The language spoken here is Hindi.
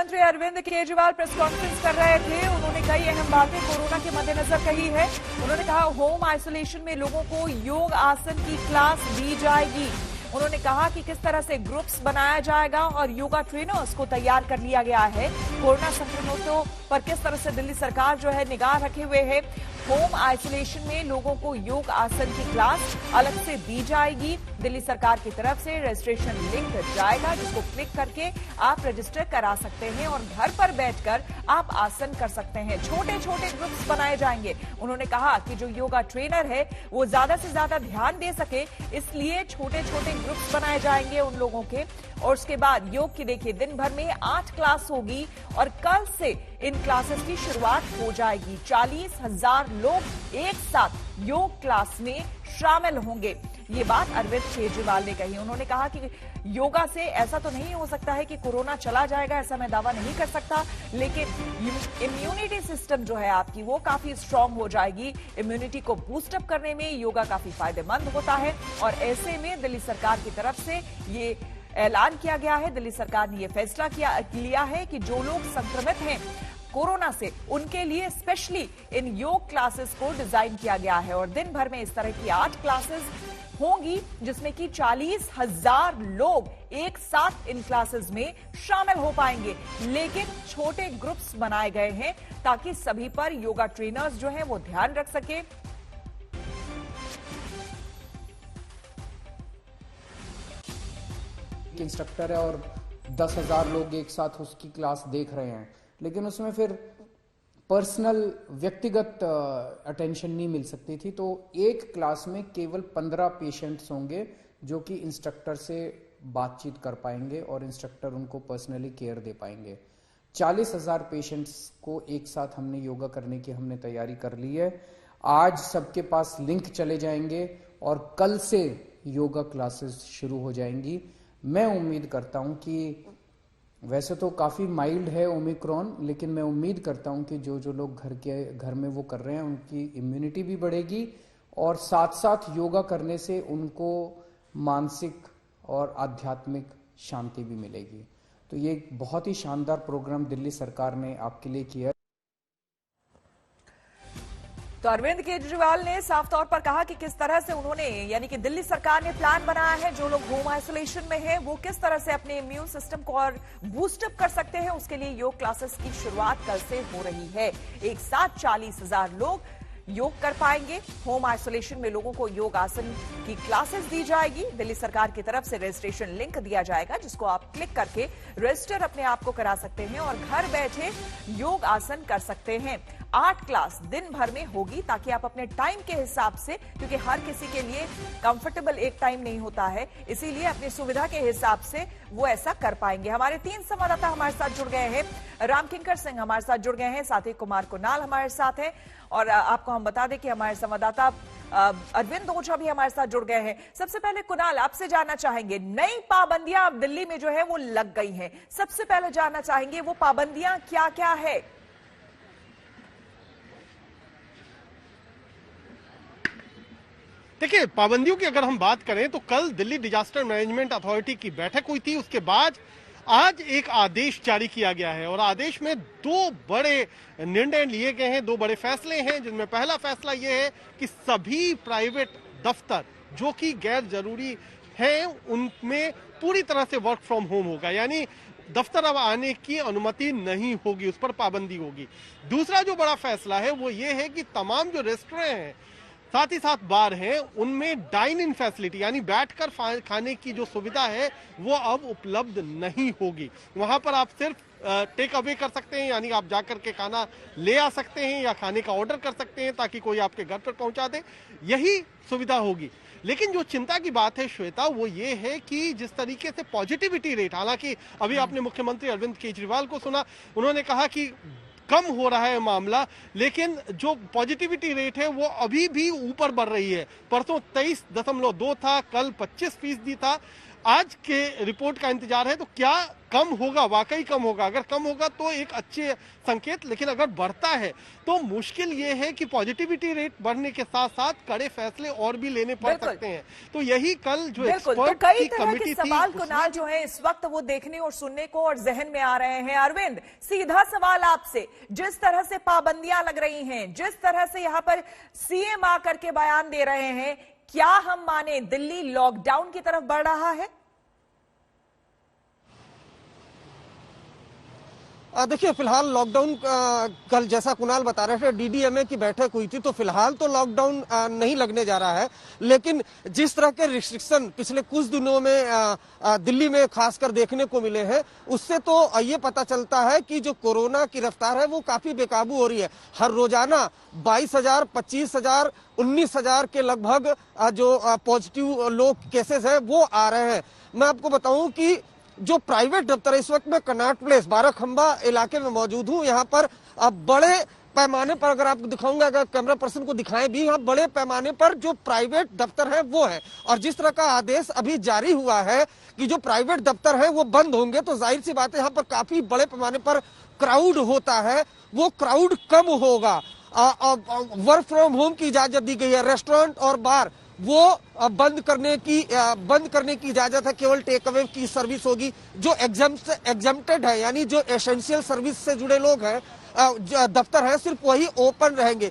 मुख्यमंत्री अरविंद केजरीवाल प्रेस कॉन्फ्रेंस कर रहे थे। उन्होंने कई अहम बातें कोरोना के मद्देनजर कही है। उन्होंने कहा होम आइसोलेशन में लोगों को योग आसन की क्लास दी जाएगी। उन्होंने कहा कि किस तरह से ग्रुप्स बनाया जाएगा और योगा ट्रेनर्स को तैयार कर लिया गया है। कोरोना संक्रमितों पर किस तरह से दिल्ली सरकार जो है निगाह रखे हुए है। होम आइसोलेशन में लोगों को योग आसन की क्लास अलग से दी जाएगी। दिल्ली सरकार की तरफ से रजिस्ट्रेशन लिंक जाएगा, जिसको क्लिक करके आप रजिस्टर करा सकते हैं और घर पर बैठकर आप आसन कर सकते हैं। छोटे छोटे ग्रुप्स बनाए जाएंगे। उन्होंने कहा कि जो योगा ट्रेनर है वो ज्यादा से ज्यादा ध्यान दे सके, इसलिए छोटे छोटे ग्रुप्स बनाए जाएंगे उन लोगों के। और उसके बाद योग की देखिए दिन भर में 8 क्लास होगी और कल से इन क्लासेस की शुरुआत हो जाएगी। 40,000 लोग एक साथ योग क्लास में शामिल होंगे। ये बात अरविंद केजरीवाल ने कही। उन्होंने कहा कि योगा से ऐसा तो नहीं हो सकता है कि कोरोना चला जाएगा, ऐसा मैं दावा नहीं कर सकता, लेकिन इम्यूनिटी सिस्टम जो है आपकी वो काफी स्ट्रांग हो जाएगी। इम्यूनिटी को बूस्टअप करने में योगा काफी फायदेमंद होता है और ऐसे में दिल्ली सरकार की तरफ से ये ऐलान किया गया है। दिल्ली सरकार ने यह फैसला लिया है कि जो लोग संक्रमित हैं कोरोना से, उनके लिए स्पेशली इन योग क्लासेस को डिजाइन किया गया है और दिन भर में इस तरह की 8 क्लासेस होंगी, जिसमें कि 40,000 लोग एक साथ इन क्लासेस में शामिल हो पाएंगे। लेकिन छोटे ग्रुप्स बनाए गए हैं ताकि सभी पर योगा ट्रेनर्स जो हैं वो ध्यान रख सके। इंस्ट्रक्टर है और 10,000 लोग एक साथ उसकी क्लास देख रहे हैं, लेकिन उसमें फिर पर्सनल व्यक्तिगत अटेंशन नहीं मिल सकती थी। तो एक क्लास में केवल 15 पेशेंट्स होंगे जो कि इंस्ट्रक्टर से बातचीत कर पाएंगे और इंस्ट्रक्टर उनको पर्सनली केयर दे पाएंगे। 40,000 पेशेंट्स को एक साथ हमने योगा करने की हमने तैयारी कर ली है। आज सबके पास लिंक चले जाएंगे और कल से योगा क्लासेस शुरू हो जाएंगी। मैं उम्मीद करता हूं कि वैसे तो काफी माइल्ड है ओमिक्रॉन, लेकिन मैं उम्मीद करता हूं कि जो लोग घर में वो कर रहे हैं उनकी इम्यूनिटी भी बढ़ेगी और साथ साथ योगा करने से उनको मानसिक और आध्यात्मिक शांति भी मिलेगी। तो ये एक बहुत ही शानदार प्रोग्राम दिल्ली सरकार ने आपके लिए किया। तो अरविंद केजरीवाल ने साफ तौर पर कहा कि किस तरह से उन्होंने, यानी कि दिल्ली सरकार ने प्लान बनाया है जो लोग होम आइसोलेशन में हैं वो किस तरह से अपने इम्यून सिस्टम को और बूस्टअप कर सकते हैं। उसके लिए योग क्लासेस की शुरुआत कल से हो रही है। एक साथ 40,000 लोग योग कर पाएंगे। होम आइसोलेशन में लोगों को योग आसन की क्लासेस दी जाएगी। दिल्ली सरकार की तरफ से रजिस्ट्रेशन लिंक दिया जाएगा, जिसको आप क्लिक करके रजिस्टर अपने आप को करा सकते हैं और घर बैठे योग आसन कर सकते हैं। 8 क्लास दिन भर में होगी ताकि आप अपने टाइम के हिसाब से, क्योंकि हर किसी के लिए कंफर्टेबल एक टाइम नहीं होता है, इसीलिए अपनी सुविधा के हिसाब से वो ऐसा कर पाएंगे। हमारे 3 संवाददाता हमारे साथ जुड़ गए हैं। रामकिंकर सिंह हमारे साथ जुड़ गए हैं, साथ ही कुमार कुणाल हमारे साथ हैं और आपको हम बता दें कि हमारे संवाददाता अरविंद ओझा भी हमारे साथ जुड़ गए हैं। सबसे पहले कुणाल, आपसे जानना चाहेंगे, नई पाबंदियां अब दिल्ली में जो है वो लग गई हैं। सबसे पहले जानना चाहेंगे वो पाबंदियां क्या क्या है। देखिए, पाबंदियों की अगर हम बात करें तो कल दिल्ली डिजास्टर मैनेजमेंट अथॉरिटी की बैठक हुई थी। उसके बाद आज एक आदेश जारी किया गया है और आदेश में 2 बड़े निर्णय लिए गए हैं, 2 बड़े फैसले हैं, जिनमें पहला फैसला यह है कि सभी प्राइवेट दफ्तर जो कि गैर जरूरी हैं उनमें पूरी तरह से वर्क फ्रॉम होम होगा, यानी दफ्तर अब आने की अनुमति नहीं होगी, उस पर पाबंदी होगी। दूसरा जो बड़ा फैसला है वो ये है कि तमाम जो रेस्टोरेंट हैं साथ ही साथ बार हैं उनमें डाइन इन फैसिलिटी यानी बैठकर खाने की जो सुविधा है वो अब उपलब्ध नहीं होगी। वहां पर आप सिर्फ टेक अवे कर सकते हैं, यानी आप जाकर के खाना ले आ सकते हैं या खाने का ऑर्डर कर सकते हैं ताकि कोई आपके घर पर पहुंचा दे, यही सुविधा होगी। लेकिन जो चिंता की बात है श्वेता, वो ये है कि जिस तरीके से पॉजिटिविटी रेट, हालांकि अभी आपने मुख्यमंत्री अरविंद केजरीवाल को सुना, उन्होंने कहा कि कम हो रहा है मामला, लेकिन जो पॉजिटिविटी रेट है वो अभी भी ऊपर बढ़ रही है। परसों 23.2 था, कल 25% था। आज के रिपोर्ट का इंतजार है। तो क्या कम होगा, वाकई कम होगा? अगर कम होगा तो एक अच्छे संकेत, लेकिन अगर बढ़ता है तो मुश्किल ये है कि पॉजिटिविटी रेट बढ़ने के साथ साथ कड़े फैसले और भी लेने पड़ सकते हैं। तो यही कल जो एक्सपर्ट की कमेटी थी, सवाल कुणाल जो है इस वक्त वो देखने और सुनने को और जहन में आ रहे हैं। अरविंद, सीधा सवाल आपसे, जिस तरह से पाबंदियां लग रही हैं, जिस तरह से यहां पर सीएम आकर के बयान दे रहे हैं, क्या हम माने दिल्ली लॉकडाउन की तरफ बढ़ रहा है? देखिए, फिलहाल लॉकडाउन कल जैसा कुणाल बता रहे थे, डीडीएमए की बैठक हुई थी, तो फिलहाल तो लॉकडाउन नहीं लगने जा रहा है। लेकिन जिस तरह के रिस्ट्रिक्शन पिछले कुछ दिनों में दिल्ली में खासकर देखने को मिले हैं, उससे तो ये पता चलता है कि जो कोरोना की रफ्तार है वो काफी बेकाबू हो रही है। हर रोजाना 22,000, 25,000, 19,000 के लगभग जो पॉजिटिव लोग केसेस है वो आ रहे हैं। मैं आपको बताऊं कि जो प्राइवेट दफ्तर है, इस वक्त मैं कनॉट प्लेस बाराखंबा इलाके में मौजूद हूं। यहाँ पर बड़े पैमाने पर, अगर आपको दिखाऊंगा, अगर कैमरा पर्सन को दिखाएं भी, यहाँ बड़े पैमाने पर जो प्राइवेट दफ्तर है वो है। और जिस तरह का आदेश अभी जारी हुआ है कि जो प्राइवेट दफ्तर है वो बंद होंगे, तो जाहिर सी बात है यहाँ पर काफी बड़े पैमाने पर क्राउड होता है, वो क्राउड कम होगा। वर्क फ्रॉम होम की इजाजत दी गई है। रेस्टोरेंट और बार वो बंद करने की इजाजत है, केवल टेक अवे की सर्विस होगी। जो एग्जम्प्टेड है, यानी जो एसेंशियल सर्विस से जुड़े लोग हैं, दफ्तर है, सिर्फ वही ओपन रहेंगे।